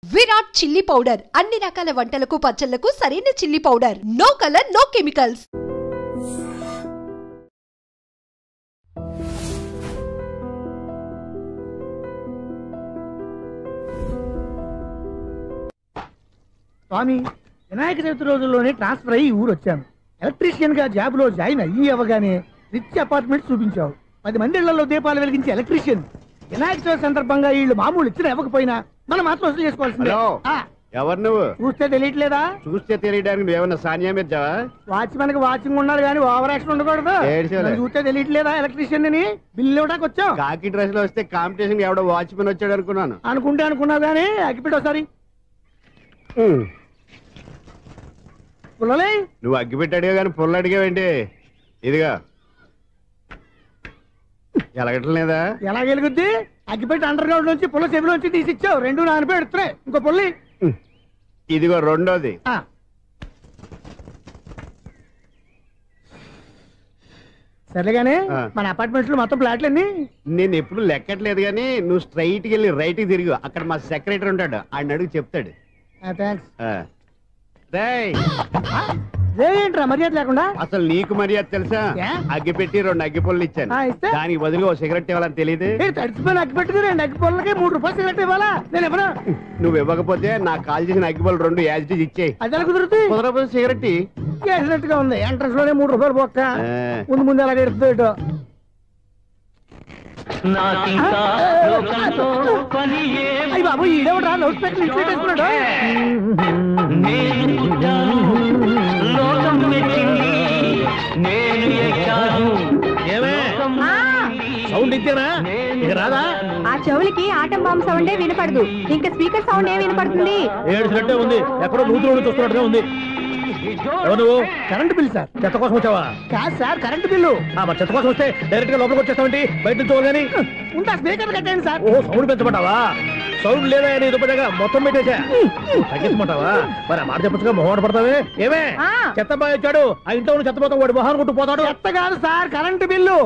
Virat chilli powder అన్ని రకాల వంటలకు పచ్చళ్లకు సరైన chilli powder. No colour no chemicals. స్వామి, వినాయక చవితి రోజుల్లోనే ట్రాన్స్ఫర్ అయ్యి ఊరు వచ్చాను. ఎలక్ట్రీషియన్ గా జాబ్ లో జాయిన్ అవ్వగానే రిచ్ అపార్ట్మెంట్ చూపించావు. 10 మంది ఇళ్లలో దీపాలు వెలిగించే ఎలక్ట్రీషియన్. వినాయక చవితి సందర్భంగా వీళ్ళు మామూలు ఇచ్చినా ఇవ్వకపోయినా మనం మాత్రం వసూలు చేసుకోవాల్సిందే. ఎవరు నువ్వు? చూస్తే తెలియట్లేదా? చూస్తే తెలియడానికి నువ్వేమన్నా సానియా మీర్జావా? వాచ్మెన్ కి వాచింగ్ ఉండాలి కానీ ఓవర్ యాక్షన్ ఉండకూడదు. చూస్తే తెలియట్లేదా ఎలక్ట్రీషియన్ అని? బిల్లు ఇవ్వడానికి వచ్చావు. కాకి డ్రెస్ లో వస్తే కాంపిటీషన్ ఎవడో వాచ్మెన్ వచ్చాడు అనుకున్నాను. అనుకున్నావు కానీ అగ్గిపెట్టి ఒకసారి. పుల్లలే, నువ్వు అగ్గిపెట్టి అడిగా కానీ పుల్ల అడిగావేంటి? ఇదిగా ఎలగటం లేదా? ఎలా వెలుగుద్ది? అగ్గిపెట్టి అండర్ గ్రౌండ్ నుంచి పుల్ల చెవిలోంచి తీసి ఇచ్చావు. 2 నానపై ఎడుతున్నాయి. ఇంకో పుల్లి ఇదిగో రెండోది. సరేగానే మన అపార్ట్మెంట్స్ లో మొత్తం ఫ్లాట్లు అన్ని నేను ఎప్పుడు లెక్కట్లేదు కానీ నువ్వు స్ట్రైట్ కి వెళ్ళి రైట్ కి తిరిగి అక్కడ మా సెక్రటరీ ఉంటాడు, ఆయన అడుగు చెప్తాడు. ఏంట్రా మర్యాద లేకుండా? అసలు నీకు మర్యాద తెలుసా? అగ్గి పెట్టి 2 అగ్గి పుల్లలు ఇచ్చాను, దానికి బదులు ఓ సిగరెట్ ఇవ్వాలని తెలియదు. తడిచిపోయిన అగ్గి పెట్టి 2 అగ్గి పుల్లలకి 3 రూపాయలు సిగరెట్ ఇవ్వాలా? నేను ఇవ్వను. నువ్వు ఇవ్వకపోతే నాకు కాల్ చేసిన అగ్గి పుల్లలు 2 యాజిటీస్ ఇచ్చేయి. అది ఎలా కుదురుతుంది? కుదరకపోతే సిగరెట్ వేసినట్టుగా ఉంది. ఎంట్రన్స్ లోనే 3 రూపాయలు పోక్క. ముందు అలా ఎడుతుంది. అయ్యి బాబు, ఈడేవడా లౌడ్ స్పీకర్ ఇన్స్టేట్ వేసుకున్నాడు? సౌండ్ ఇచ్చానా? ఇక రాదా? ఆ చెవులకి ఆటం బాంబు సౌండే వినపడదు, ఇంకా స్పీకర్ సౌండ్ ఏ వినపడుతుంది? ఏడ్చినట్టే ఉంది, ఎక్కడో నూతులు చూస్తున్నట్టుగా ఉంది. నువ్వు కరెంట్ బిల్ సార్. చెత్త కోసం వచ్చావా? కాదు సార్, కరెంట్ బిల్లు. మరి చెత్త కోసం వస్తే డైరెక్ట్ గా లోపలికి వచ్చేస్తావంటి? బయట నుంచి కానీ ఉంటా. స్పీకర్ కట్టండి సార్. ఓ, సౌండ్ పెంచమంటావా? సౌండ్ లేదా అని దుప్పగా మొత్తం పెట్టేసా. తగ్గించమంటావా? మరి ఆ మాట చెప్పచ్చుగా, మొహమాట పడతావే. ఏమే చెత్త బాగా వచ్చాడు, ఆ ఇంట్లో చెత్త పోతాం, వాడు మొహాన్ని కొట్టు పోతాడు. చెత్త కాదు sir, current bill.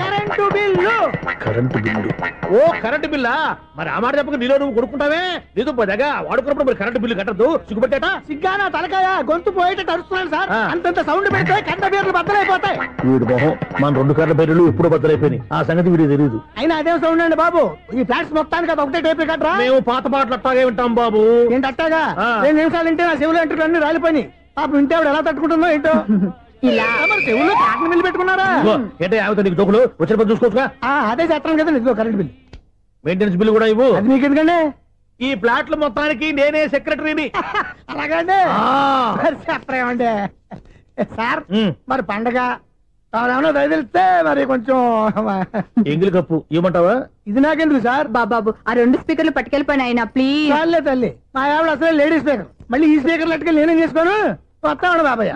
Current bill. Current bill. ఓ, కరెంటు బిల్లా? మరి ఆ మాట చెప్పక నీలో నువ్వు కొడుకుంటావే. నీదు దగ్గర వాడుకున్నప్పుడు మరి కరెంటు బిల్లు కట్టద్దు. సిగ్గుపెట్టేట? సిగ్గానా తలకాయ? గొంతు పోయేటట్టు అరుస్తున్నాను సార్. అంతంత సౌండ్ పెడితే కంట బీర్లు బద్దలైపోతాయి. వీడు మొహం మన 2 కర్ర బీర్లు ఎప్పుడు బద్దలైపోయినాయి. ఆ సంగతి వీడికి తెలియదు. అయినా అదే సౌండ్ అండి బాబు. ఈ ఫ్లాట్స్ మొత్తానికి అది ఒకటే టేప్ కట్టరా? మేము పాత పాటలు అట్టాగే వింటాం బాబు. ఏంటి అట్టాగా? 2 నిమిషాలు వింటే నా చెవులు ఎంటర్ అన్ని రాలిపోయి. పాపం వింటే ఆవిడ ఎలా తట్టుకుంటుందో ఏంటో. ఇలా మరి చెవుల్లో కాటన్ బిల్లు పెట్టుకున్నారా? ఏంటే ఆమెతో నీకు దోకులు వచ్చిన పని చూసుకోవచ్చుగా. అదే చేస్తాను కదా. ఇదిగో కరెంట్ బిల్. మెయింటెనెన్స్ బిల్లు కూడా ఇవ్వు. అది మీకు ఎందుకండి? ఈ ప్లాట్ల మొత్తానికి నేనే సెక్రటరీని. అలాగండి. చెప్పరేమండి సార్. మరి పండగ ఏమన్నా దయదలిస్తే మరి కొంచెం ఎంగిలి కప్పు ఇవ్వమంటావా? ఇది నాకెందుకు సార్? బాబాబు, ఆ 2 స్పీకర్లు పట్టుకెళ్ళిపోయిన ఆయన ప్లీజ్. చాలే తల్లి, మా ఆవిడ అసలే లేడీ స్పీకర్. మళ్ళీ ఈ స్పీకర్లు అట్టుకెళ్ళి నేనేం చేసుకోను? వస్తాడు బాబాయ్.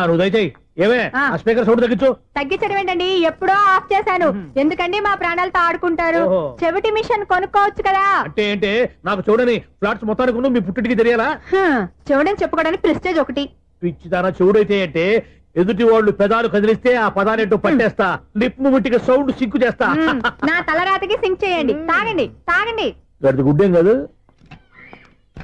నువ్వు దయచేయి. ఏమే ఆ స్పీకర్ సౌండ్ తగ్గించు. తగ్గించడం ఏంటండి, ఎప్పుడో ఆఫ్ చేశాను. ఎందుకండి మా ప్రాణాలతో ఆడుకుంటారు? చెవిటి మిషన్ కొనుక్కోవచ్చు కదా. అంటే ఏంటే నాకు చూడని ఫ్లాట్స్ మొత్తానికి మీ పుట్టింటికి తెలియాలా? చెవుడని చెప్పుకోవడానికి ప్రెస్టేజ్ ఒకటి. పిచ్చిదానా చెవుడైతే అంటే ఎదుటి వాళ్ళు పెదాలు కదిలిస్తే ఆ పదాలేంటో పట్టేస్తా. లిప్ ముట్టికి సౌండ్ సింకు చేస్తా. నా తలరాతకి సింక్ చేయండి. తాగండి తాగండి. గడిది గుడ్డేం కాదు.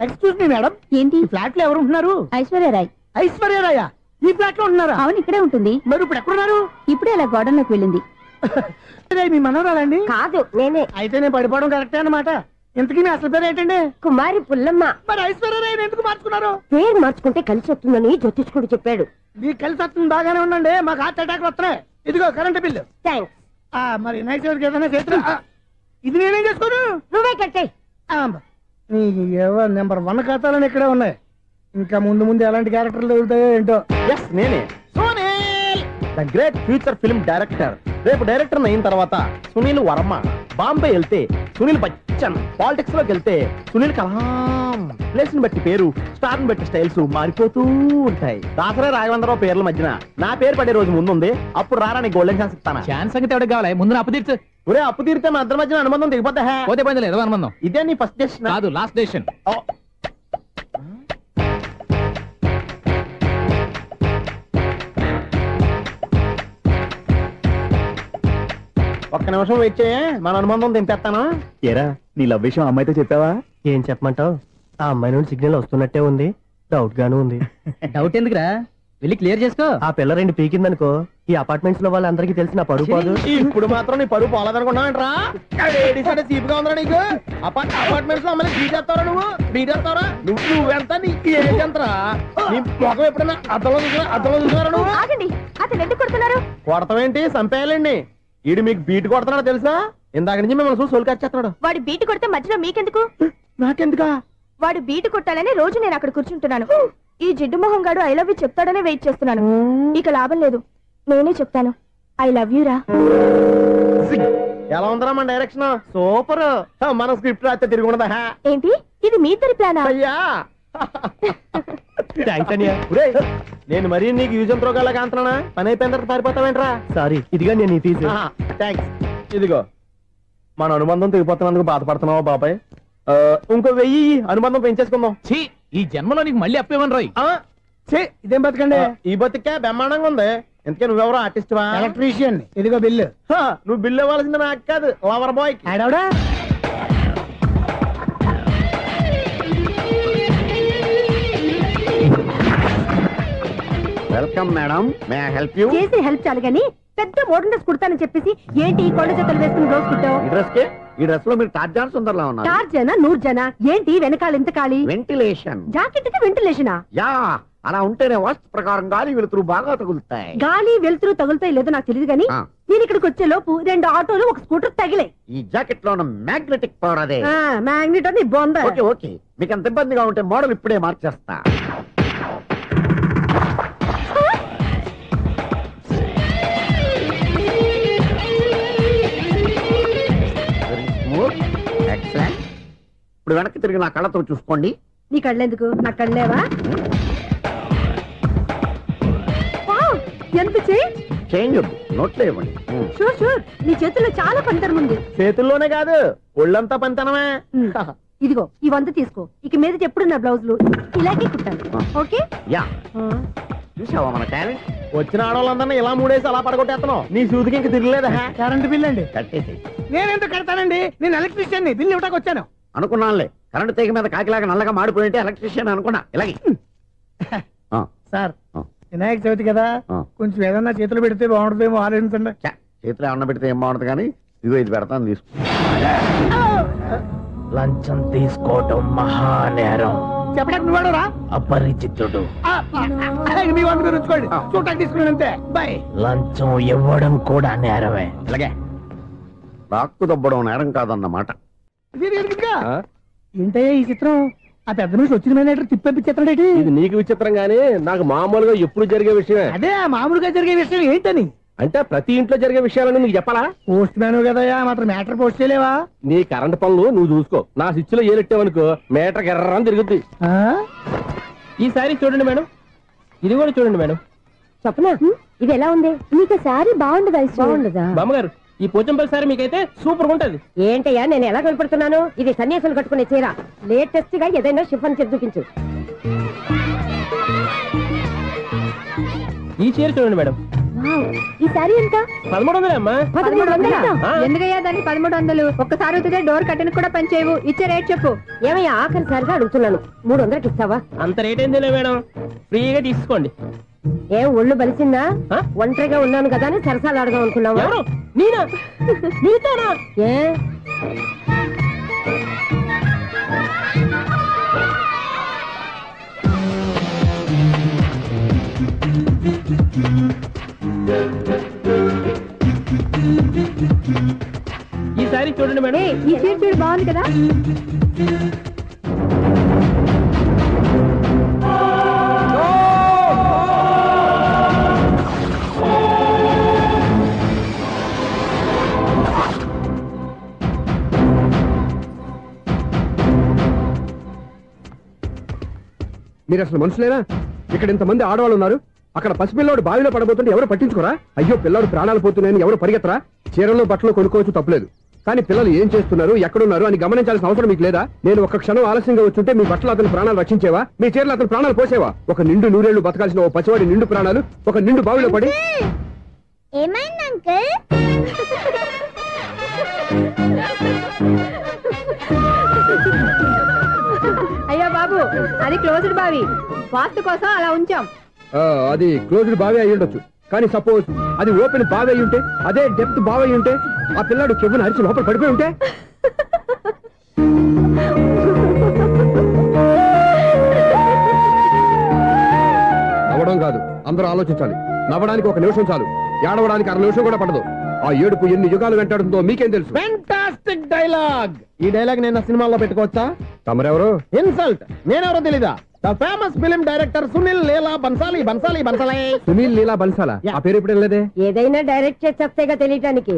ఎక్స్క్యూజ్ మీ మేడం, ఏంటి ఫ్లాట్ లో ఎవరు ఉంటున్నారు? ఐశ్వర్యరాయ్. ఐశ్వర్యరాయ ఈ ఫ్లాట్ లో ఉంటున్నారా? అవును, ఇక్కడే ఉంటుంది. మరి ఇప్పుడు ఎక్కడున్నారు? ఇప్పుడే అలా గోడంలోకి వెళ్ళింది. మీ మనవరాలండి? కాదు, నేనే. అయితే నేను పడిపోవడం కరెక్టే అన్నమాట. ఇంతకీ మీ అసలు పేరు ఏంటండి? కుమారి పుల్లమ్మ. మరి ఐశ్వర్యరాయ్ ఎందుకు మార్చుకున్నారు? పేరు మార్చుకుంటే కలిసి వస్తుందని జ్యోతిష్కుడు చెప్పాడు. మీకు కలిసి వస్తుంది, బాగానే ఉండండి. మాకు హార్ట్ అటాక్ వస్తున్నాయి. ఇదిగో కరెంట్ బిల్లు. థ్యాంక్స్. మరి నైట్ ఏదైనా చేస్తా. ఇది నేనేం చేసుకోను? నువ్వే కట్టే. నెంబర్ 1 ఖాతాలని ఇక్కడే ఉన్నాయి. ఇంకా ముందు ఎలాంటి క్యారెక్టర్లు దొరుకుతాయో ఏంటో. నేనే the great future film director. రేపు డైరెక్టర్ అయిన తర్వాత సునీల్ వర్మ. బాంబే వెళ్తే సునీల్ బచ్చన్. పాలిటిక్స్ లోకి వెళ్తే సునీల్ కలాం. ప్లేస్ ని బట్టి పేరు, స్టార్ ని బట్టి స్టైల్స్ మారిపోతూ ఉంటాయి. దాసరా రాఘవేంద్రరావు పేర్ల మధ్యన నా పేరు పడే రోజు ముందుంది. అప్పుడు రారా నీ గోల్డెన్ ఛాన్స్ ఇస్తాను. ఛాన్స్ సంగతి ఎవరికి కావాలి? ముందు అప్పు తీర్చు. ఒరే, అప్పు తీరితే మా ఇద్దరి మధ్యన అనుబంధం దిగిపోతా. పోతే పోయింది లేదు అనుబంధం. ఇదే నీ ఫస్ట్ డెస్టినేషన్ కాదు, లాస్ట్ డెసిషన్. ఒక్క నిమిషం వెయిట్ చేయ, మన అనుబంధం దింపేస్తాను. ఏరా, నీ లవ్ విషయం అమ్మాయితో చెప్పావా? ఏం చెప్పమంటావు? ఆ అమ్మాయి నుండి సిగ్నల్ వస్తున్నట్టే ఉంది, డౌట్ గాను ఉంది. డౌట్ ఎందుకురా, వెళ్ళి క్లియర్ చేసుకో. ఆ పిల్ల 2 పీకిందనుకో ఈ అపార్ట్మెంట్స్ లో వాళ్ళందరికీ తెలిసిన పరువు పోదు. ఇప్పుడు మాత్రం నీ పరువు పోలేదనుకున్నావంటరా? సీపుగా ఉందా నీకు? అపార్ట్మెంట్స్ లో అమ్మని బీటేస్తారా నువ్వెంత నీకు ఏంటంతరా? నీ మొఖం ఎప్పుడైనా అర్థంలో చూసారా నువ్వు? ఆగండి, అతను ఎందుకు కొడుతున్నారు? కొడతావేంటి? చంపేయాలండి. ఈడు మీకు బీట్ కొడుతున్నాడు తెలుసా? ఇందాక నుంచి మిమ్మల్ని చూసి సోల్కొచ్చేస్తున్నాడు. వాడు బీటు కొడితే మధ్యలో మీకెందుకు? నాకెందుకా? వాడు బీటు కొట్టాలని రోజు నేను అక్కడ కూర్చుంటున్నాను. ఈ జిడ్డు మొహం గాడు ఐ లవ్ యూ చెప్తాడనే వెయిట్ చేస్తున్నాను. ఇక లాభం లేదు, నేనే చెప్తాను ఐ లవ్ యూ రా. ఎలా ఉందరా మన డైరెక్షన్? సూపర్. మన స్క్రిప్ట్ రాస్తే తిరిగి ఉండదా? ఏంటి ఇది మీ ఇద్దరి ప్లానా? అయ్యా నేను మరీ నీకు యూజ్ త్రోగాలా కాంతనా? పని అయిపోయిన తర్వాత పారిపోతావేంట్రా? సారీ, ఇదిగా నేను తీసు. థ్యాంక్స్. ఇదిగో మన అనుబంధం తెగిపోతున్నందుకు బాధపడుతున్నావా బాబాయ్? ఇంకో 1000 అనుబంధం పెంచేసుకుందాం. ఛీ, ఈ జన్మలో నీకు మళ్ళీ అప్పేమని రోయ్. ఇదేం బతకండి? ఈ బతికే బ్రహ్మాండంగా ఉంది. ఎందుకే నువ్వెవరో ఆర్టిస్ట్ వా? ఎలక్ట్రీషియన్. ఇదిగో బిల్లు. నువ్వు బిల్లు ఇవ్వాల్సింది నాకు కాదు, లవర్ బాయ్. ఆడవడా? Welcome madam, may I help you? చేసి హెల్ప్ చాలు గాని పెద్ద మోడల్ డ్రెస్ కుడతానని చెప్పేసి ఏంటి కొండ జతలు వేసుకుని రోజు కుట్టావు? ఈ డ్రెస్ లో మీరు టార్జాన్ సుందర్లా ఉన్నారు. టార్జనా నూర్జనా ఏంటి వెనకాల ఎంత ఖాళీ? వెంటిలేషన్. జాకెట్ కి వెంటిలేషనా? యా, అలా ఉంటేనే వాస్తు ప్రకారం గాలి వెలుతురు బాగా తగులుతాయి. గాలి వెలుతురు తగులుతాయి లేదో నాకు తెలియదు గానీ నేను ఇక్కడికి వచ్చే లోపు 2 ఆటోలు 1 స్కూటర్ తగిలే. ఈ జాకెట్ లో ఉన్న మ్యాగ్నెటిక్ పవర్ అదే. మ్యాగ్నెట్ అని బొంద. ఓకే, మీకు అంత ఇబ్బందిగా ఉంటే మోడల్ ఇప్పుడే మార్చేస్తా. ఎక్సలెంట్. ఇప్పుడు వెనక్కి తిరిగి నా కళ్ళతో చూసుకోండి. నీ కళ్ళెందుకు? నా కళ్ళేవా? ఎంత చేంజ్ నోట్లో ఇవ్వండి. షూర్ నీ చేతుల్లో చాలా పంతరం ఉంది. చేతుల్లోనే కాదు ఒళ్ళంతా పంతనమే. ఇదిగో ఈ 100 తీసుకో. ఇక మీద ఎప్పుడు నా బ్లౌజులు ఇలాగే కుట్టాను. ఓకే? యా, చూసావా మన టాలెంట్? వచ్చిన ఆడవాళ్ళందరినీ ఇలా మూడేసి అలా పడగొట్టేస్తున్నావు. నీ సూదికి ఇంక తిరగలేదా? కరెంట్ బిల్ అండి. కట్టేసి. నేనెందుకు కడతానండి? నేను ఎలక్ట్రీషియన్. బిల్లు ఇవ్వడానికి వచ్చాను. అనుకున్నానులే, కరెంట్ తీగ మీద కాకిలాగా నల్లగా మాడిపోయింటే ఎలక్ట్రీషియన్ అనుకున్నా. ఇలాగే సార్, వినాయక చవితి కదా, కొంచెం ఏదన్నా చేతులు పెడితే బాగుంటుందేమో ఆలోచించండి. చేతిలో ఏమన్నా పెడితే ఏం బాగుంటుంది కానీ ఇదిగో ఇది పెడతాను, తీసుకో. లంచం తీసుకోవటం మహానేరం. చెప్పడానికి నువ్వాడరా? అపరిచితుడు. మీ 100 మీరు ఉంచుకోండి, చూడటానికి తీసుకున్నాను అంతే. బాయ్. లంచం ఇవ్వడం కూడా నేరమే. ఇలాగే రాక్కు దబ్బడం నేరం కాదన్నమాట. ఏంటయ్యా ఈ చిత్రం? ఆ పెద్ద నుంచి వచ్చిన మేనేటర్ తిప్పించేస్తాడేంటి? ఇది నీకు విచిత్రం గానీ నాకు మామూలుగా ఎప్పుడు జరిగే విషయమే. అదే మామూలుగా జరిగే విషయం ఏంటని? అంటే ప్రతి ఇంట్లో జరిగే విషయాలను నీకు చెప్పాలా? పోస్ట్ మ్యాన్ కదయ్యా, మాత్రం మ్యాటర్ పోస్ట్ చేయలేవా? నీ కరెంట్ పనులు నువ్వు చూసుకో. నా స్విచ్ లో ఏలెట్టావనుకో మీటర్ ఎర్రని తిరుగుద్ది. ఈసారి చూడండి మేడం, ఇది కూడా చూడండి మేడం. చెప్పనా ఇది ఎలా ఉంది? నీకు సారీ బాగుండదా? బాగుండదా బామ్మగారు? ఈ పోచంపల్లి సారీ మీకైతే సూపర్ ఉంటుంది. ఏంటయ్యా నేను ఎలా కనపడుతున్నాను? ఇది సన్యాసులు కట్టుకునే చీర. లేటెస్ట్ గా ఏదైనా షిఫాన్ చేసి చూపించు. ఈ చీర చూడండి మేడం. ఈ సారీ ఎంత? 1300 అమ్మా. 1300? ఎందుకయ్యా దాన్ని 1300? ఒక్కసారి అవుతుందే డోర్ కట్టను కూడా పని చేయవు. ఇచ్చే రేట్ చెప్పు. ఏమయ్యా ఆఖరిసారిగా అడుగుతున్నాను, 300కి ఇస్తావా? అంత రేట్ ఏంది మేడం, ఫ్రీగా తీసుకోండి. ఏం ఒళ్ళు బలిసిందా? ఒంటరిగా ఉన్నాను కదా అని సరసాలు అడగా అనుకున్నావా? ఎవరు? నేనా? నీతోనా? ఏ ఈ సారీ చూడండి మేడం. ఈ చీర చూడు బాగుంది కదా. మీరు అసలు మనుషులేనా? ఇక్కడ ఇంతమంది ఆడవాళ్ళు ఉన్నారు, అక్కడ పసిపిల్లాడు బావిలో పడబోతుంటే ఎవరు పట్టించుకోరా? అయ్యో పిల్లాడు ప్రాణాలు పోతున్నాయని ఎవరు పరిగెత్తరా? చీరలు బట్టలు కొనుక్కోవచ్చు, తప్పులేదు. కానీ పిల్లలు ఏం చేస్తున్నారు, ఎక్కడున్నారు అని గమనించాల్సిన అవసరం మీకు లేదా? నేను ఒక క్షణం ఆలస్యంగా వచ్చుంటే మీ బట్టలు అతని ప్రాణాలు రక్షించేవా? మీ చీరలు అతని ప్రాణాలు పోసేవా? ఒక నిండు నూరేళ్లు బతకాల్సిన ఓ పసివాడి నిండు ప్రాణాలు ఒక నిండు బావిలో పడి. ఏమైంది అంకుల్? అయ్యో అది క్లోజ్డ్ బావి, వాస్తు కోసం అలా ఉంచాం. అది క్లోజ్డ్ బావి అయి ఉండొచ్చు, కానీ సపోజ్ అది ఓపెన్ బావి అయి ఉంటే, అదే డెప్త్ బావి అయి ఉంటే, ఆ పిల్లాడు చెవును అరిచి లోపల పడిపోయి ఉంటే. నవ్వడం కాదు, అందరూ ఆలోచించాలి. నవ్వడానికి 1 నిమిషం చాలు, ఏడవడానికి 1/2 నిమిషం కూడా పడదు. ఆ ఏడుపు ఎన్ని యుగాలు వెంటాడుతుందో మీకేం తెలుసు? Fantastic dialogue. ఈ డైలాగ్ నేను సినిమాలో పెట్టుకోవచ్చా? తమరెవరు? ఇన్సల్ట్. నేనెవరో తెలీదా? The famous film director Sunil Leela Bansali. Sunil Leela బన్సాలా? ఆ పేరు ఇప్పుడు లేదే. ఏదైనా డైరెక్ట్ చేసేగా తెలియటానికి.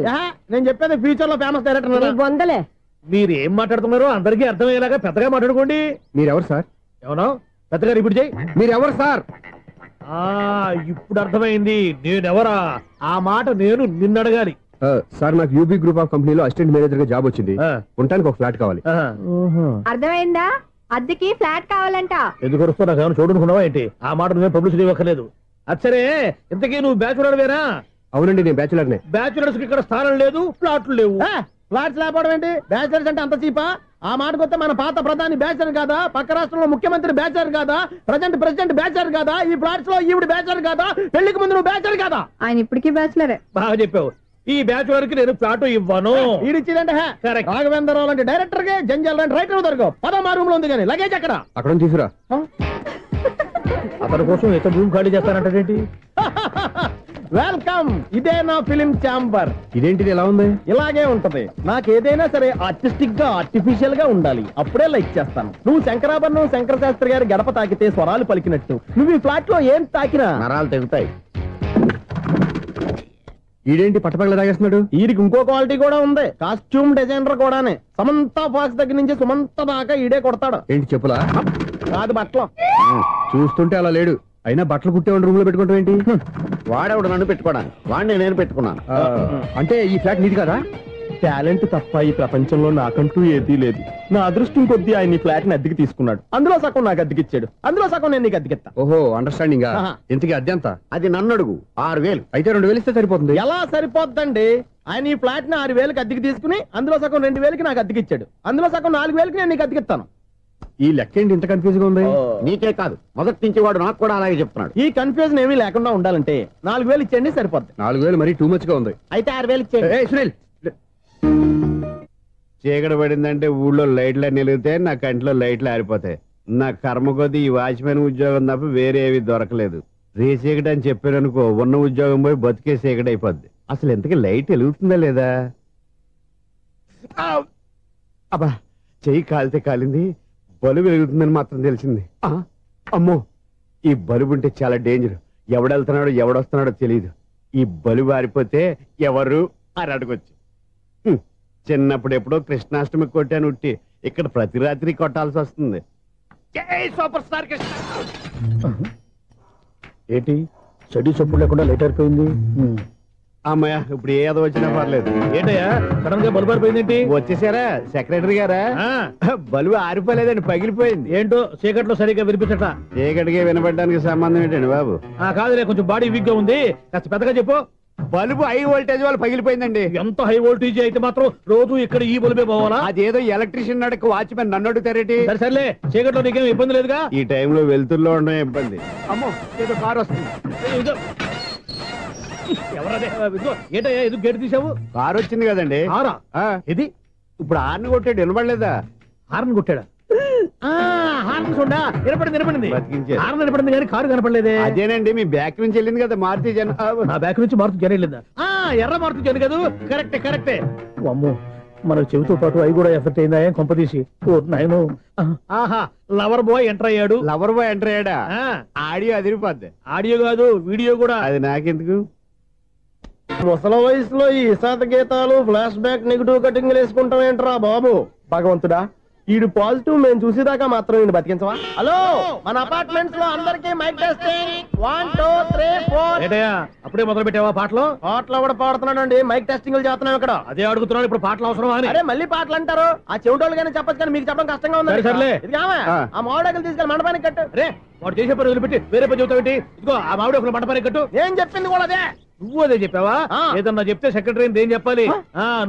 నేను చెప్పేది ఫ్యూచర్ లో ఫేమస్ డైరెక్టర్. బొందలే. మీరు ఏం మాట్లాడుతున్నారో అందరికీ అర్థమయ్యేలాగా పెద్దగా మాట్లాడుకోండి. మీరెవరు సార్? ఎవరో పెద్దగా రిపీట్ చేయి. మీరెవరు సార్? ఇప్పుడు అర్థమైంది నేనెవరా. ఆ మాట నేను నిన్ను అడగాలి. సార్, నాకు యూబీ గ్రూప్ ఆఫ్ కంపెనీలో అసిస్టెంట్ మేనేజర్ గా జాబ్ వచ్చింది. ఉండటానికి 1 ఫ్లాట్ కావాలి. అర్థమైందా? అద్దెకి ఫ్లాట్ కావాలంట. ఎందుకు వస్తా నాకు ఏమైనా చూడనుకున్నావా ఏంటి? ఆ మాట నువ్వే పబ్లిసిటీ ఇవ్వక్కర్లేదు. అచ్చరే, ఇంతకీ నువ్వు బ్యాచులర్ వేరా? అవునండి, నేను బ్యాచులర్నే. బ్యాచులర్స్ కి ఇక్కడ స్థానం లేదు, ప్లాట్లు లేవు. ఫ్లాట్స్ లేకపోవడం ఏంటి? బ్యాచిలర్స్ అంటే అంత చీపా? ఆ మాటకొస్తే మన పాత ప్రధాని బ్యాచర్ కాదా? పక్క రాష్ట్రంలో ముఖ్యమంత్రి బ్యాచర్ కాదా? ప్రెసిడెంట్ బ్యాచర్ కాదా? ఈ ఫ్లాట్స్ లో ఈవిడ బ్యాచర్ కాదా? పెళ్లికి ముందు నువ్వు బ్యాచర్ కాదా? ఆయన ఇప్పటికీ బ్యాచులరే. బాగా చెప్పావు. ఈ బ్యాచులర్ కి నేను ఫ్లాట్ ఇవ్వను. ఈడిచ్చిందంటే రాఘవేంద్రరావు లాంటి డైరెక్టర్ కి జంజల్ లాంటి రైటర్ దొరకవు. 10 రూమ్ లో ఉంది కానీ లగేజ్ అక్కడ. అక్కడ తీసుకురా. అతని కోసం ఎంత రూమ్ ఖాళీ చేస్తానంటే వెల్కమ్. ఇదే నా ఫిలిం ఛాంబర్. ఇదేంటిది ఎలా ఉంది? ఇలాగే ఉంటది. నాకు ఏదైనా సరే ఆర్టిస్టిక్ గా ఆర్టిఫిషియల్ గా ఉండాలి, అప్పుడే లైక్ చేస్తాను. నువ్వు శంకరాభరణం శంకర శాస్త్రి గారి గడప తాకితే స్వరాలు పలికినట్టు నువ్వు ఈ ఫ్లాట్ లో ఏం తాకినా నరాలు తెగుతాయి. ఈడేంటి పట్టపగల తాగేస్తున్నాడు? వీరికి ఇంకో క్వాలిటీ కూడా ఉంది. కాస్ట్యూమ్ డిజైనర్ కూడానే. సమంత ఫాక్స్ దగ్గర నుంచి సుమంత దాకా ఈడే కొడతాడు. ఏంటి చెప్పులా? కాదు, బట్టలు. చూస్తుంటే అలా లేడు. అయినా బట్టలు కుట్టేవాడి రూమ్ లో పెట్టుకుంటాం ఏంటి? వాడేవాడు నన్ను పెట్టుకోవడానికి, వాడిని నేను పెట్టుకున్నాను. అంటే ఈ ఫ్లాట్ నీది కదా? టాలెంట్ తప్ప ఈ ప్రపంచంలో నాకంటూ ఏదీ లేదు. నా అదృష్టం కొద్దీ ఆయన ఈ ఫ్లాట్ ని అద్దెకి తీసుకున్నాడు. అందులో సగం నాకు అద్దెకిచ్చాడు, అందులో సగం నేను నీకు అద్దెకిస్తా. ఓహో, అండర్స్టాండింగ్. ఇంతకీ అద్దె ఎంత? అది నన్ను అడుగు. 6000. అయితే 2000 ఇస్తే సరిపోతుంది. ఎలా సరిపోద్దండి? ఆయన ఈ ఫ్లాట్ ని 6000కి అద్దెకి తీసుకుని అందులో సగం 2000కి నాకు అద్దెకిచ్చాడు, అందులో సగం 4000కి నేను నీకు అద్దెకిస్తాను. ఈ లెక్క ఏంటి ఇంత కన్ఫ్యూజ్ గా ఉంది? నీకే కాదు, మొదటి నుంచి వాడు నాకు కూడా అలాగే చెప్తున్నాడు. ఈ కన్ఫ్యూజన్ ఏమీ లేకుండా ఉండాలంటే 4000 ఇచ్చేయండి, సరిపోద్ది. 4000 మరీ టూ మచ్ గా ఉంది. అయితే 6000 ఇచ్చేయండి. సునీల్, చీకటి పడిందంటే ఊళ్ళో లైట్లు నిలిగితే నా కంట్లో లైట్లు ఆరిపోతాయి. నా కర్మ కొద్దీ ఈ వాచ్మెన్ ఉద్యోగం తప్ప వేరే ఏవి దొరకలేదు. రేచీకటి అని చెప్పారనుకో, ఉన్న ఉద్యోగం పోయి బతికే చీకటి అయిపోద్ది. అసలు ఎంతకీ లైట్ వెలుగుతుందా లేదా? అబ్బా, చెయ్యి కాలితే కాలింది, బలుబు వెలుగుతుందని మాత్రం తెలిసింది. అమ్మో, ఈ బలుబు ఉంటే చాలా డేంజర్. ఎవడెళ్తున్నాడో ఎవడొస్తున్నాడో తెలియదు. ఈ బలుబు ఆరిపోతే ఎవరు అని అడగొచ్చు. చిన్నప్పుడు ఎప్పుడో కృష్ణాష్టమి కొట్టాను ఉట్టి, ఇక్కడ ప్రతి రాత్రి కొట్టాల్సి వస్తుంది. Super star Krishna. ఏంటి చెడు చెప్పుడు లేకుండా లైట్ అయిపోయింది? అమ్మయ్య, ఇప్పుడు ఏదో వచ్చినా పర్లేదు. ఏంటయ్యా సడన్ గా బల్బు ఆరిపోయింది? వచ్చేసారా సెక్రటరీ గారా? బలుబు ఆరిపోలేదండి, పగిలిపోయింది. ఏంటో చీకట్లో సరిగ్గా వినిపించట. చీకటికి వినపడడానికి సంబంధం ఏంటండి బాబు? కాదులే, కొంచెం బాడీ వీక్ గా ఉంది, కాస్త పెద్దగా చెప్పు. బల్బు హై వోల్టేజ్ వాళ్ళు పగిలిపోయిందండి. ఎంత హై వోల్టేజ్ అయితే మాత్రం రోజు ఇక్కడ ఈ బల్బే పోవాలా? అదేదో ఎలక్ట్రీషియన్ నడక వాచ్మెన్ నన్ను అడుగుతారేటి? సర్లే, చీకట్లో నీకేం ఇబ్బంది లేదుగా? ఈ టైంలో వెళ్తుల్లో ఉండడం ఇబ్బంది. అమ్మో, ఏదో కారు వస్తుంది. ఎవరదే? ఏంటయ్యా ఎందుకు గేటు తీసావు? కారు వచ్చింది కదండి. ఇది ఇప్పుడు హార్న్ కొట్టాడు, వినపడలేదా? హార్న్ కొట్టాడా? హార్న్ చూడా వినపడింది. బతికించే. హార్న్ వినపడింది కానీ కారు కనపడలేదే. అదేనండి, మీ బ్యాక్ నుంచి వెళ్ళింది కదా మారుతి జన. నా బ్యాక్ నుంచి మారుతి జన వెళ్ళిందా? ఎర్ర మారుతి జన కదా? కరెక్టే. అమ్మో, మన చెవితో పాటు అవి కూడా ఎఫెక్ట్ అయిందా? ఏం కొంపదీసి? నాయను, ఆహా, లవర్ బాయ్ ఎంటర్ అయ్యాడు. లవర్ బాయ్ ఎంటర్ అయ్యాడా? ఆడియో అదిరిపోద్ది. ఆడియో కాదు, వీడియో కూడా. అది నాకెందుకు? ముసల వయసులో ఈ ఇసాత గీతాలు, ఫ్లాష్ బ్యాక్, నెగిటివ్ కటింగ్ వేసుకుంటాం ఏంట్రా బాబు? భగవంతుడా, ఈడు పాజిటివ్ మేము చూసేదాకా మాత్రం ఈయన బతికించవా? హలో, మన అపార్ట్మెంట్స్ లో అందరికీ మైక్ టెస్టింగ్. 1 2 3 4. ఏంటయ్యా అప్పుడే మొదలు పెట్టావా పాటలు? పాటలు కూడా పాడుతున్నాడు, మైక్ టెస్టింగ్ చేస్తున్నాం ఇక్కడ. అదే అడుగుతున్నాడు, ఇప్పుడు పాటలు అవసరమా అని. అరే మళ్ళీ పాటలు అంటారు, ఆ చెవిటోళ్ళు కానీ చెప్పచ్చు, కానీ మీకు చెప్పడం కష్టంగా ఉంది. సర్లే, ఆ మామిడాకులు తీసుకెళ్ళి మండపానికి కట్టు. రే, వాడు చేసే పని వదిలిపెట్టి వేరే పని చెబుతావేంటి? ఇదిగో ఆ మామిడి ఒక మంటపానికి కట్టు. ఏం చెప్పింది కూడా అదే. నువ్వు అదే చెప్పావా? ఏదన్నా చెప్తే సెక్రటరీ ఏం చెప్పాలి?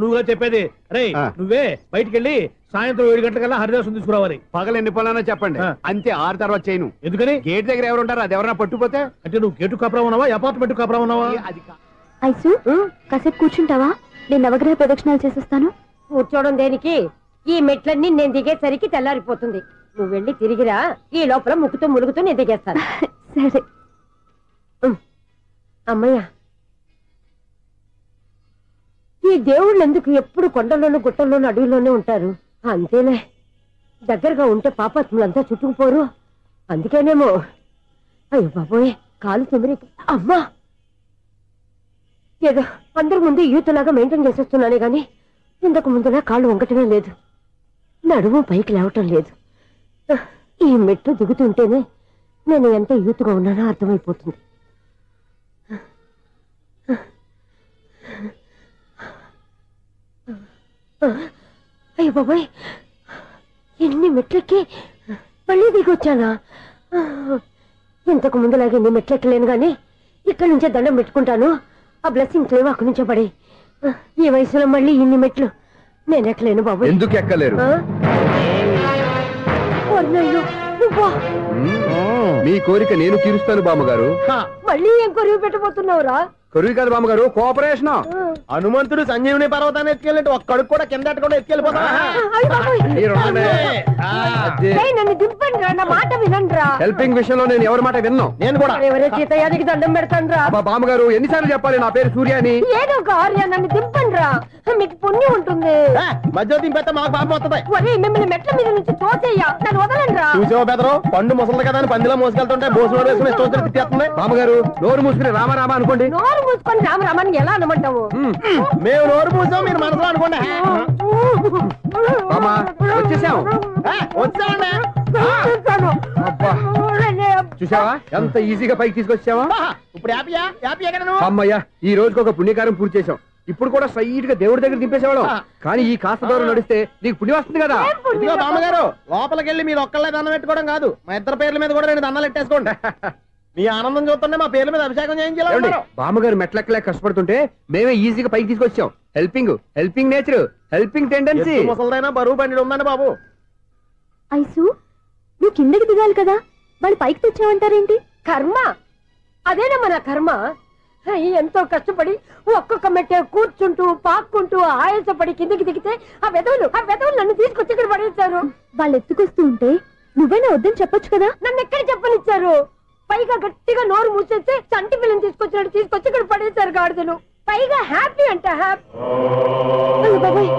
నువ్వుగా చెప్పేది. రే, నువ్వే బయటికి వెళ్ళి సాయంత్రం 7 గంటలకల్లా హరిదాసు తీసుకురావాలి. పగలు ఎన్ని పనులన్నా చెప్పండి, అంతే 6 తర్వాత చేయను. ఎందుకని? గేట్ దగ్గర ఎవరు ఉంటారు, అది ఎవరైనా పట్టుపోతే. అంటే నువ్వు గేటు కాపురం ఉన్నావా, అపార్ట్మెంట్ కాపురం ఉన్నావా? అది ఐసు కాసేపు కూర్చుంటావా? నేను నవగ్రహ ప్రదక్షిణాలు చేసేస్తాను. కూర్చోవడం దేనికి? ఈ మెట్లన్నీ నేను దిగేసరికి తెల్లారిపోతుంది. నువ్వు వెళ్ళి తిరిగిరా, ఈ లోపల ముక్కుతూ ములుగుతూ నేను దిగేస్తాను. సరే. అమ్మయ్య, ఈ దేవుళ్ళు ఎందుకు ఎప్పుడు కొండల్లోనూ గుట్టల్లోనూ అడవిలోనే ఉంటారు? అంతేలే, దగ్గరగా ఉంటే పాపాత్ములంతా చుట్టుకుపోరు. అందుకేనేమో. అయ్యో బాబోయ్, కాలు తిమిరి. అమ్మా, ఏదో అందరి ముందు యూత్లాగా మెయింటైన్ చేసేస్తున్నానే గాని ఇంతకు ముందులా కాళ్ళు వంకటమే లేదు, నడుము పైకి లేవటం లేదు. ఈ మెట్లు దిగుతుంటేనే నేను ఎంత యూత్గా ఉన్నానో అర్థమైపోతుంది. అయ్య బాబాయ్, ఎన్ని మెట్లెక్కి మళ్ళీ దిగొచ్చానా? ఇంతకు ముందులాగే ఎన్ని మెట్లెక్కలేను గాని ఇక్కడి నుంచే దండం పెట్టుకుంటాను. ఆ బ్లెస్సింగ్స్ లేవు అక్కడి నుంచే పడే. ఈ వయసులో మళ్ళీ ఇన్ని మెట్లు నేను ఎక్కలేను బాబు. ఎందుకు ఎక్కలేరు? మీ కోరిక నేను తీరుస్తాను బామ్మగారు. మళ్ళీ ఏం కొరివి పెట్టబోతున్నావురా? కొరివి కాదు బామ్మగారు, కోఆపరేషన్. హనుమంతుడు సంజీవుని పర్వతాన్ని ఎత్తుకెళ్ళి ఒక్కడు కూడా కింద ఎట్టకుండా ఎత్తుకెళ్ళిపోతా. నన్ను దింపండి రా, నా మాట వినండి రా. హెల్పింగ్ విషయంలో నేను ఎవరి మాట విన్నాను. నేను కూడా ఎవరే సీతయ్యానికి దండం పెడతాను రా. బామ్మగారు ఎన్నిసార్లు చెప్పాలి నా పేరు సూర్య అని? ఏదో ఒక ఆర్య, నన్ను దింపండి రా, మీకు పుణ్యం ఉంటుంది. మధ్య దింపేస్తే మాకు పాపం వస్తుంది. ఒరే, మిమ్మల్ని మెట్ల మీద నుంచి తోసేయ్యా, నన్ను వదలండి రా. చూసావా బెదరు, పండు ముసలి కదా అని పందిలో మోసుకెళ్తుంటే బోసులో వేసుకుని ఇష్టం తిట్టేస్తుంది. బామ్మగారు నోరు మూసుకుని రామారామా అనుకోండి. నోరు మూసుకొని రామరామని ఎలా అనమంటావు? మేము నోరు మూసాం, మీరు మనసులో అనుకోండి. బామ్మా వచ్చేసాం. వచ్చామండి. అబ్బా చూసావా ఎంత ఈజీగా పైకి తీసుకొచ్చావా? ఇప్పుడు హ్యాపీయా? హ్యాపీయా కదా నువ్వు? అమ్మయ్యా, ఈ రోజుకి ఒక పుణ్యకారం పూర్తి చేసాం. ఇప్పుడు కూడా స్ట్రైట్ గా దేవుడి దగ్గర దింపేసేవాళ్ళం. కానీ ఈ కాస్త దూరం నడిస్తే నీకు పుణ్యం వస్తుంది కదా. ఇదిగో బామ్మగారు, లోపలికి వెళ్ళి మీరు ఒక్కళ్ళే దండం పెట్టుకోవడం కాదు, మా ఇద్దరు పేర్ల మీద కూడా 2 దండాలు పెట్టేసుకోండి. మీ ఆనందం చూస్తుంటే మా పేర్ల మీద అభిషేకం చేయించాలి. బామ్మగారు మెట్లెక్కలే కష్టపడుతుంటే మేమే ఈజీగా పైకి తీసుకొచ్చాం. Helping nature, helping tendency. ముసలిదైనా బరువు బండి ఉందండి బాబు. ఐసు నువ్వు కిందకి దిగాలి కదా, వాళ్ళు పైకి తెచ్చావంటారేంటి? కర్మ అదేనమ్మా నా కర్మ. ఎంతో కష్టపడి ఒక్కొక్క మెట్టే కూర్చుంటూ పాక్కుంటూ ఆయాసపడి కిందకి దిగితే ఆ వెధవులు నన్ను తీసుకొచ్చి ఇక్కడ పడేశారు. వాళ్ళు ఎత్తుకొస్తూ ఉంటే నువ్వైనా వద్దని చెప్పొచ్చు కదా. నన్ను ఎక్కడ చెప్పనిచ్చారు? పైగా గట్టిగా నోరు మూసేస్తే చంటి పిల్లని తీసుకొచ్చినట్టు తీసుకొచ్చి ఇక్కడ పడేశారు గాడిదలు. పైగా హ్యాపీ అంట హ్యాపీ. బాబాయ్,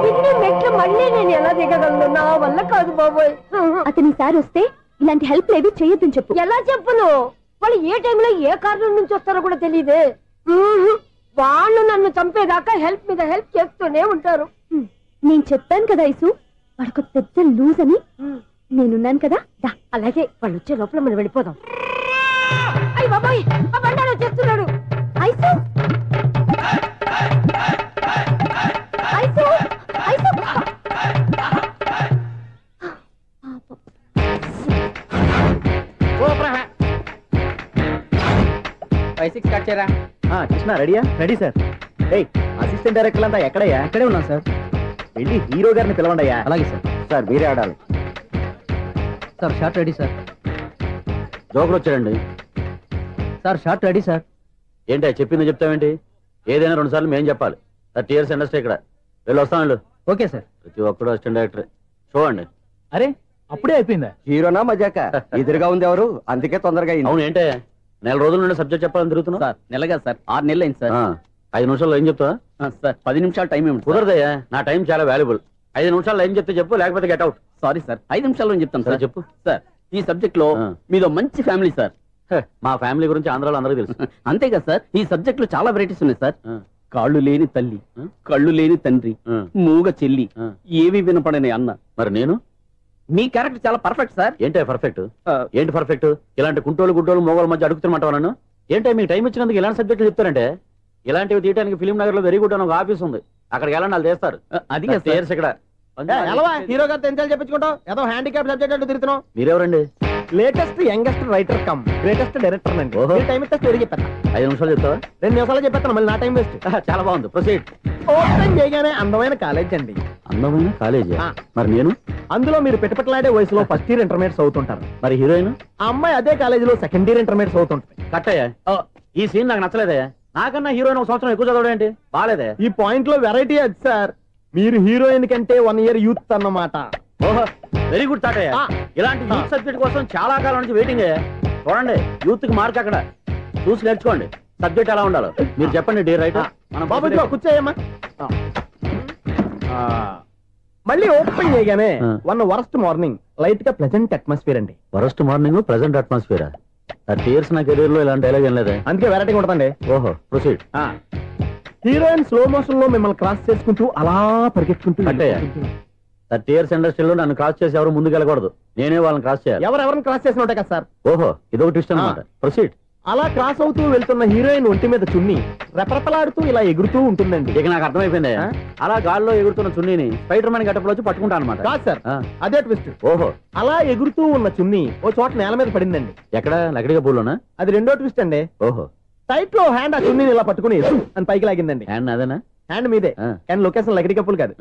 ఇన్ని మెట్లు మళ్ళీ నేను ఎలా దిగగలను? నా వల్ల కాదు బాబోయ్. అతని సార్ వస్తే ఇలాంటి హెల్ప్ లేవి చేయొద్దని చెప్పు. ఎలా చెప్పును? వాళ్ళు ఏ టైంలో ఏ కారణం నుంచి వస్తారో కూడా తెలియదే. వాళ్ళు నన్ను చంపేదాకా హెల్ప్ మీద హెల్ప్ చేస్తూనే ఉంటారు. నేను చెప్పాను కదా ఐసు, వాడొక పెద్ద లూజ్ అని. నేనున్నాను కదా. అలాగే వాళ్ళు వచ్చే లోపల మనం వెళ్ళిపోదాం. అయ్య బాబాయ్, ఆ బండారు వచ్చేస్తున్నాడు. ఐసు ఐసు ఐసు 5-6 స్టార్ట్ చేయరా. కృష్ణ రెడీయా? Ready sir. అసిస్టెంట్ డైరెక్టర్ అంతా ఎక్కడయ్యా? ఇక్కడే ఉన్నాం సార్. వెళ్ళి హీరో గారిని పిలవండియా. అలాగే సార్. సార్ మీరే ఆడాలి sir. Short ready sir. Joker వచ్చాడండి సార్. Short ready sir. ఏంటి చెప్పింది చెప్తావేంటి? ఏదైనా 2 సార్లు మేం చెప్పాలి. 30 years ఇండస్ట్రీ ఇక్కడ. వెళ్ళి వస్తాను. Okay sir. ప్రతి ఒక్కడు అసిస్టెంట్ డైరెక్టర్. చూడండి. అరే అప్పుడే అయిపోయిందా? హీరోనా మజాక? ఎదురుగా ఉంది ఎవరు, అందుకే తొందరగా. అవును ఏంటే 4 రోజుల నుండి సబ్జెక్ట్ చెప్పాలని తిరుగుతున్నా సార్. నెలగా సార్, 6 నెలలు అయింది సార్. 5 నిమిషాల్లో ఏం చెప్తా సార్? 10 నిమిషాలు టైం ఏమి కుదరదయ్యా, నా టైం చాలా వాల్యుబుల్. 5 నిమిషాల్లో ఏం చెప్తే చెప్పు, లేకపోతే గెట్ అవుట్. సారీ సార్, 5 నిమిషాల్లో చెప్తాను సార్. చెప్పు సార్. ఈ సబ్జెక్ట్ లో మీదో మంచి ఫ్యామిలీ సార్. మా ఫ్యామిలీ గురించి ఆంధ్రాలో అందరికీ తెలుసు. అంతే కదా సార్, ఈ సబ్జెక్ట్ లో చాలా వెరైటీస్ ఉన్నాయి సార్. కాళ్ళు లేని తల్లి, కళ్ళు లేని తండ్రి, మూగ చెల్లి, ఏవి వినపడని అన్న. మరి నేను? మీ క్యారెక్టర్ చాలా పర్ఫెక్ట్ సార్. ఏంటే పర్ఫెక్ట్? ఏంటి పర్ఫెక్ట్? ఇలాంటి కుంటోళ్ళు గుడ్డోళ్ళు మోగోళ్ళ మధ్య అడుగుతున్నమాట నన్ను. ఏంటంటే మీకు టైం ఇచ్చినందుకు ఇలాంటి సబ్జెక్టులు చెప్తారంటే, ఇలాంటివి తీయడానికి ఫిలిం నగర్ లో వెరీ గుడ్ అని ఒక ఆఫీస్ ఉంది, అక్కడికి వెళ్ళండి వాళ్ళు చేస్తారు. అది ఇక్కడ హీరో గారు తెంచాలి చెప్పించుకుంటాం. ఏదో హ్యాండిక్యాప్ సబ్జెక్ట్ అంటూ తిరుగుతున్నాం. మీరెవరండి? Latest youngest writer cum greatest director అండి. టైం ఇస్తే స్టోరీ చెప్పేస్తా. 5 నిమిషాలు చెప్తావా? 2 నిమిషాలు చెప్పేస్తాను, మళ్ళీ నా టైం వేస్ట్. చాలా బాగుంది, ప్రొసీడ్. ఓపెన్ చేయగానే అందమైన కాలేజ్ అండి. అందమైన కాలేజీ మరి నేను అందులో మీరు పెట్టుపట్లాడే వయసులో ఫస్ట్ ఇయర్ ఇంటర్మీడియట్స్ అవుతుంటారు. మరి హీరోయిన్ ఆ అమ్మాయి అదే కాలేజీలో సెకండ్ ఇయర్ ఇంటర్మీడియట్స్ అవుతుంటుంది. కట్టయ్యా ఈ సీన్ నాకు నచ్చలేదే. నాకన్నా హీరోయిన్ ఒక సంవత్సరం ఎక్కువ చదవడం ఏంటి? బాలేదే. ఈ పాయింట్ లో వెరైటీ అది సార్. మీరు హీరోయిన్ కంటే 1 year యూత్ అన్నమాట. ఓహో వెరీ గుడ్ తాటయ్య. ఇలాంటి యూత్ సబ్జెక్ట్ కోసం చాలా కాలం నుంచి వెయిటింగ్. చూడండి యూత్ కి మార్క్ అక్కడ చూసి నేర్చుకోండి. సబ్జెక్ట్ ఎలా ఉండాలో మీరు చెప్పండి డే రైట్. బాబు కూర్చోయమ్మా. మళ్ళీ ఓపెన్ చేయగానే వన్ వరస్ట్ మార్నింగ్ లైట్ గా ప్లెజెంట్ అట్మాస్ఫియర్ అండి. Worst morning present atmosphere. 30 years నా కెరీర్ లో ఇలాంటి డైలాగ్ ఏం లేదే. అందుకే వెరైటీ ఉంటుందండి. ఓహో ప్రొసీడ్. హీరోయిన్ స్లో మోషన్ లో మిమ్మల్ని క్రాస్ చేసుకుంటూ అలా పరిగెట్టుకుంటూ 30 years ఇండస్ట్రీలో నన్ను క్రాస్ చేసి ఎవరు ముందుకు వెళ్ళకూడదు. నేనే వాళ్ళని క్రాస్ చేయాలి. ఎవరెవరిని క్రాస్ చేసిన ఉంటాయి కదా సార్. ఓహో ఇదొక ట్విస్ట్ అన్నమాట. ప్రొసీడ్. అలా క్రాస్ అవుతూ వెళ్తున్న హీరోయిన్ ఒంటి మీద చున్ని రెపరెపలాడుతూ ఇలా ఎగురుతూ ఉంటుందండి. ఇక నాకు అర్థమైపోయింది. అలా గాల్లో ఎగురుతున్న చున్నీని స్పైడర్ మ్యాన్ గెటప్లో వచ్చి పట్టుకుంటా అనమాట. కాదు సార్ అదే ట్విస్ట్. ఓహో అలా ఎగురుతూ ఉన్న చున్ని ఓ చోట నేల మీద పడిందండి. ఎక్కడ లకడిగా పూలోనా? అది రెండో ట్విస్ట్ అండి. ఓహో టైట్ లో హ్యాండ్ ఆ చున్నీని ఇలా పట్టుకుని అని పైకి లాగిందండి. హ్యాండ్ అదేనా? హ్యాండ్ మీదే కానీ లొకేషన్ లకడి కప్పులు కాదు.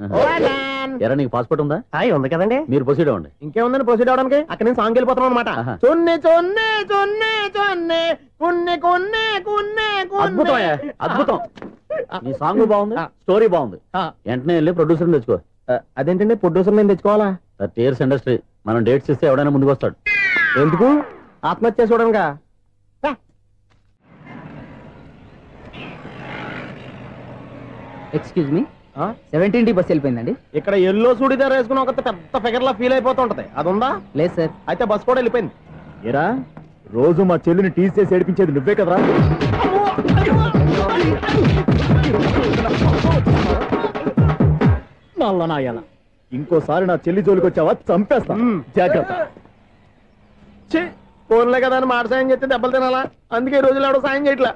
ఎరా నీకు పాస్పోర్ట్ ఉందా? ఉంది కదండి. మీరు ప్రొసీడ్ అవ్వండి. ఇంకేముందని ప్రొసీడ్ అవడానికి అక్కడ నేను సాంగ్ వెళ్ళిపోతాం అనమాట. చున్నే చున్నే చున్నే చున్నే కున్నే కున్నే కున్నే అద్భుతం అద్భుతం. నీ సాంగ్ బాగుంది, స్టోరీ బాగుంది. వెంటనే వెళ్ళి ప్రొడ్యూసర్ తెచ్చుకో. అదేంటండి ప్రొడ్యూసర్ నేను తెచ్చుకోవాలా? 30 years ఇండస్ట్రీ. మనం డేట్స్ ఇస్తే ఎవడైనా ముందుకు వస్తాడు. ఎందుకు? ఆత్మహత్య చూడనుగా. Excuse me 17D bus వెళ్ళిపోయిందండి. ఇక్కడ ఎల్లో చూడిదార్ వేసుకుని ఒక పెద్ద ఫిగర్ లా ఫీల్ అయిపోతూ ఉంటది. అది ఉందా? లేదు సార్. అయితే బస్ కూడా వెళ్ళిపోయింది. ఏరా రోజు మా చెల్లిని టీస్ చేసి ఏడిపించేది నువ్వే కదరా? నల్ల నాయన ఇంకోసారి నా చెల్లి జోలికి వచ్చావా చంపేస్తా. జాగ్రత్త. ఫోన్లే కదా అని మాట సాయం చేస్తే దెబ్బలు తినాలా? అందుకే ఈ రోజులు ఎవడో సాయం చేయట్లా.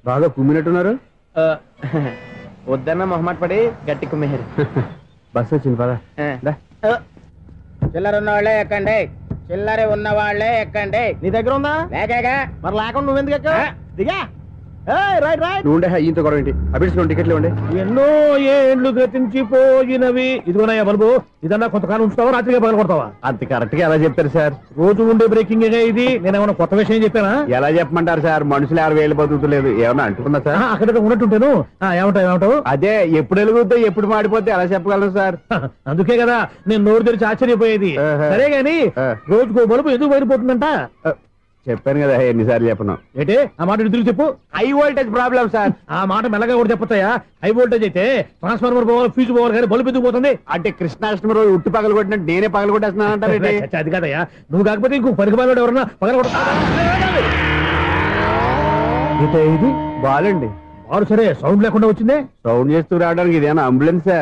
బాగా కుమ్మినట్టున్నారు. వద్దన్న మొహమాట పడి గట్టి కుమ్మేరు. బస్ వచ్చింది పదా. చిల్లర ఉన్న వాళ్ళే ఎక్కండి. చిల్లర ఉన్న వాళ్ళే ఎక్కండి. నీ దగ్గర ఉందా? లేకగా మరి లేకుండా నువ్వెందుకు ఎక్క? దిగా. Right right. నువ్వు ఉండే ఈయంతో గొడవ ఏంటి? అభిడ్స్ టికెట్లు ఇవ్వండి. ఎన్నో ఏండ్లు గతించిపోయినవి. ఇదిగోనయ్యా బల్బు. ఇదన్నా కొంతకాలం ఉంచుతావా రాత్రిగా పగల కొడతావా? అంత కరెక్ట్ గా ఎలా చెప్తారు సార్? రోజు ఉండే బ్రేకింగ్ ఇది. నేనేమన్నా కొత్త విషయం చెప్పానా? ఎలా చెప్పమంటారు సార్? మనుషులు ఎవరు వేలు బతుకుతలేదు. ఏమన్నా అంటున్నా సార్? అక్కడ ఉన్నట్టుంటాను. ఏమంటావు? అదే ఎప్పుడు వెలుగుతో ఎప్పుడు మాడిపోతే ఎలా చెప్పగలను సార్? అందుకే కదా నేను నోరు తెరిచి ఆశ్చర్యపోయేది. సరే గాని రోజుకో బలుపు ఎందుకు బయటపోతుందంట? చెప్పాను కదా ఎన్నిసార్లు చెప్పను. ఏంటే ఆ మాట తిరిగి చెప్పు. High voltage problem sir. ఆ మాట మెల్లగా కూడా చెప్పొచ్చాయా? హై వోల్టేజ్ అయితే ట్రాన్స్ఫార్మర్ పోవాలి, ఫ్యూజ్ పోవాలి, కానీ బల్బు ఎందుకు పోతుంది? అంటే కృష్ణాష్టమి రోజు ఉట్టి పగలు కొట్టినట్టు నేనే పగలు కొట్టేస్తున్నాను అంటారు. అది కాదయ్యా, నువ్వు కాకపోతే ఇంకో పరిగణలో ఎవరన్నా పగల కొట్ట. ఇది బాలండి. వారు సరే సౌండ్ లేకుండా వచ్చిందే. సౌండ్ చేస్తూ రావడానికి ఇదేనా అంబులెన్సా?